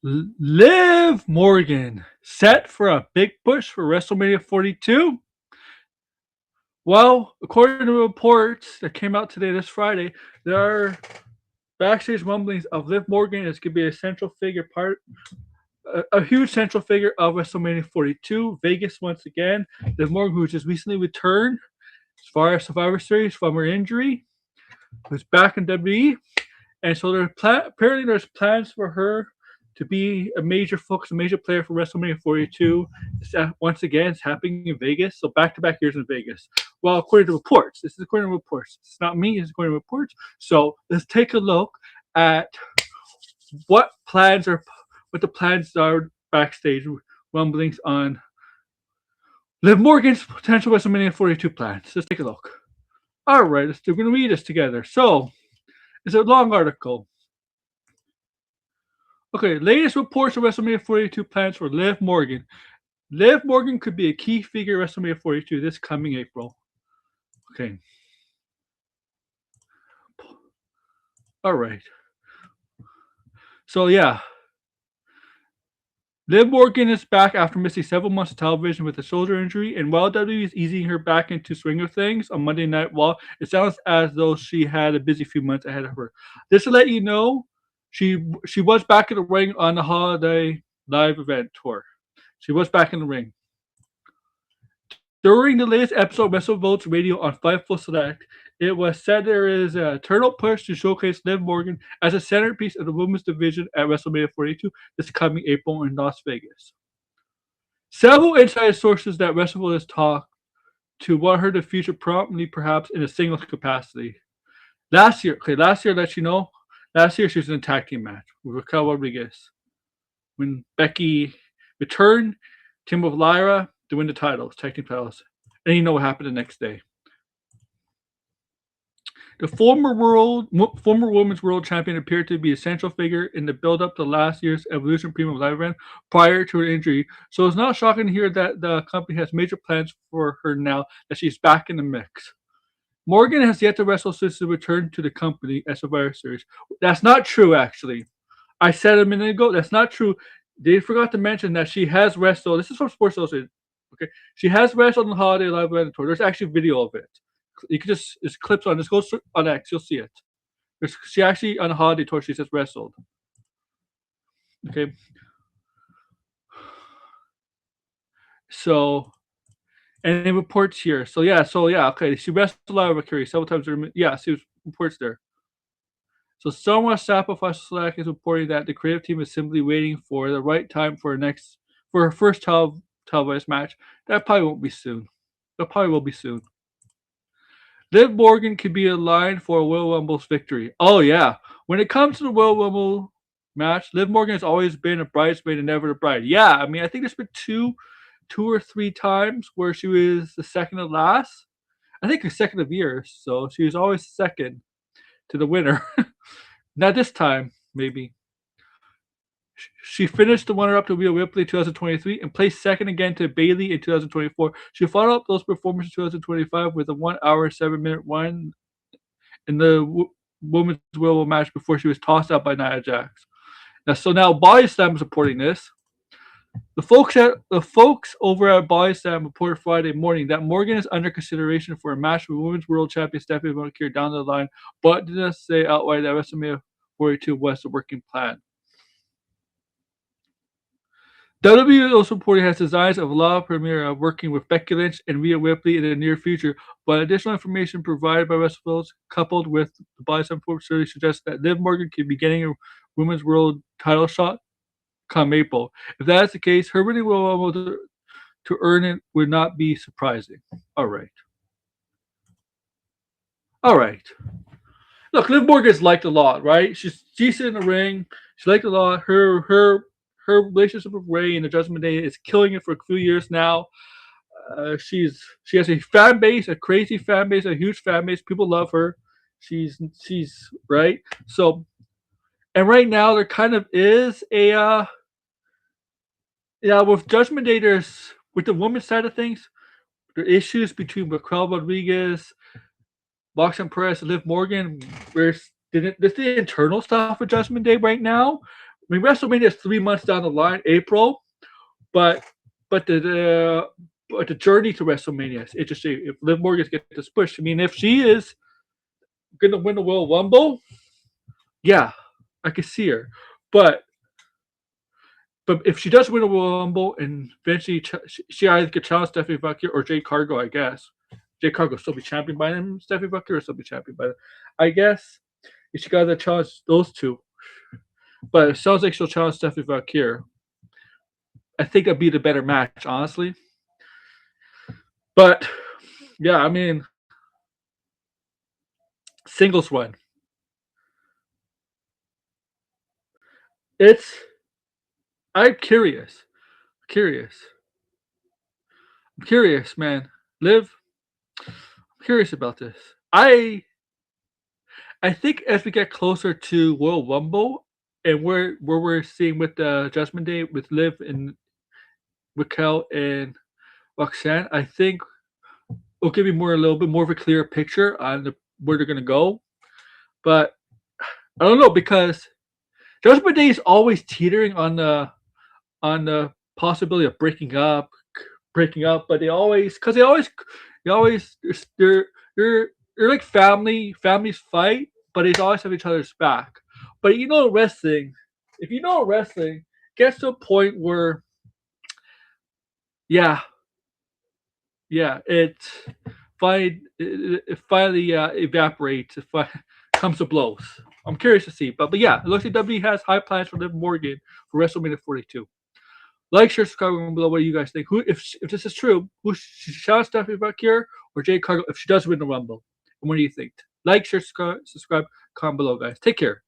Liv Morgan set for a big push for WrestleMania 42. Well, according to reports that came out today, this Friday, there are backstage rumblings of Liv Morgan is going to be a central figure a huge central figure of WrestleMania 42. Vegas once again. Liv Morgan, who just recently returned as far as Survivor Series from her injury, who's back in WWE. And so apparently there's plans for her to be a major focus, a major player for WrestleMania 42. Once again, it's happening in Vegas. So back-to-back years in Vegas. Well, according to reports. This is according to reports. It's not me. It's according to reports. So let's take a look at what the plans are backstage rumblings on Liv Morgan's potential WrestleMania 42 plans. Let's take a look. All right, we're going to read this together. So it's a long article. Okay, latest reports of WrestleMania 42 plans for Liv Morgan. Liv Morgan could be a key figure at WrestleMania 42 this coming April. Okay. All right. So, yeah. Liv Morgan is back after missing several months of television with a shoulder injury, and while WWE is easing her back into swing of things on Monday Night Raw, it sounds as though she had a busy few months ahead of her. Just to let you know, she was back in the ring on the Holiday Live event tour. She was back in the ring. During the latest episode of WrestleVotes Radio on Fightful Select, it was said there is an eternal push to showcase Liv Morgan as a centerpiece of the women's division at WrestleMania 42 this coming April in Las Vegas. Several inside sources that WrestleVote has talked to want her to feature prominently, perhaps in a singles capacity. Last year, let you know, last year she was in a tag team match with Raquel Rodriguez. When Becky returned, team with Lyra to win the titles, tag team titles. And you know what happened the next day. The former women's world champion appeared to be a central figure in the build-up to last year's Evolution Premium Live event prior to her injury. So it's not shocking to hear that the company has major plans for her now that she's back in the mix. Morgan has yet to wrestle since the return to the company at Survivor Series. That's not true, actually. I said a minute ago, that's not true. They forgot to mention that she has wrestled. This is from Sports Illustrated. Okay, she has wrestled on the Holiday Live event tour. There's actually video of it. You can just clips on. Just go on X. You'll see it. She actually on the Holiday tour. She just wrestled. Okay. So, and it reports here. So yeah. Okay. She wrestled a lot of Mercury several times. Yeah. She was reports there. So Somewhat Sacrifice Slack is reporting that the creative team is simply waiting for the right time for her first televised match. That probably won't be soon. That probably will be soon. Liv Morgan could be aligned for a Royal Rumble's victory. Oh yeah. When it comes to the Royal Rumble match, Liv Morgan has always been a bridesmaid and never the bride. Yeah, I mean I think there's been two or three times where she was the second to last. I think a second of years, so she was always second to the winner. Not this time, maybe. She finished the runner-up to Rhea Ripley in 2023 and placed second again to Bayley in 2024. She followed up those performances in 2025 with a 1 hour 7-minute run in the women's Royal match before she was tossed out by Nia Jax. Now Body Slam is supporting this. The folks over at Body Slam reported Friday morning that Morgan is under consideration for a match with Women's World Champion Stephanie McMahon down the line, but did not say outright that WrestleMania 42 was the working plan. WWE also reported has designs of La Premiere working with Becky Lynch and Rhea Ripley in the near future, but additional information provided by WrestleVotes coupled with the Body Slam survey suggests that Liv Morgan could be getting a Women's World title shot come April. If that's the case, her winning Royal Rumble to earn it would not be surprising. All right. Look, Liv Morgan's liked a lot, right? She's decent in the ring. She liked a lot. Her relationship with Ray and the Judgment Day is killing it for a few years now. She has a fan base, a crazy fan base, a huge fan base. People love her. She's right. So, and right now there kind of is a with Judgment Day. There's with the women's side of things, there are issues between Raquel Rodriguez, Roxanne Perez, and Liv Morgan. There's the internal stuff with Judgment Day right now, I mean, WrestleMania is 3 months down the line, April, but but the journey to WrestleMania is interesting. If Liv Morgan gets this push, I mean, if she is gonna win the Royal Rumble, yeah, I could see her. But but if she does win a Royal Rumble and eventually she either could challenge Stephanie Bucky or Jade Cargo, I guess. Jade Cargo will still be champion by them, Stephanie Bucky, or still be champion by them. I guess if she got to challenge those two. But it sounds like she'll challenge Stephanie Bucky. I think it'd be the better match, honestly. But yeah, I mean, singles one. It's I'm curious. Curious. I'm curious, man. Liv, I'm curious about this. I think as we get closer to Royal Rumble and where we're seeing with the Judgment Day with Liv and Raquel and Roxanne, I think will give you a little bit more of a clearer picture on where they're gonna go. But I don't know because Judgment Day is always teetering on the possibility of breaking up, but they always they're like families fight, but they always have each other's back. But wrestling, if you know wrestling, gets to a point where yeah, yeah, it finally evaporates. Comes to blows. I'm curious to see, but yeah, it looks like WWE has high plans for Liv Morgan for WrestleMania 42. Like, share, subscribe below. What do you guys think? Who, if this is true, who should Stephanie Bucky or Jade Cargill if she does win the Rumble? And what do you think? Like, share, subscribe, comment below, guys. Take care.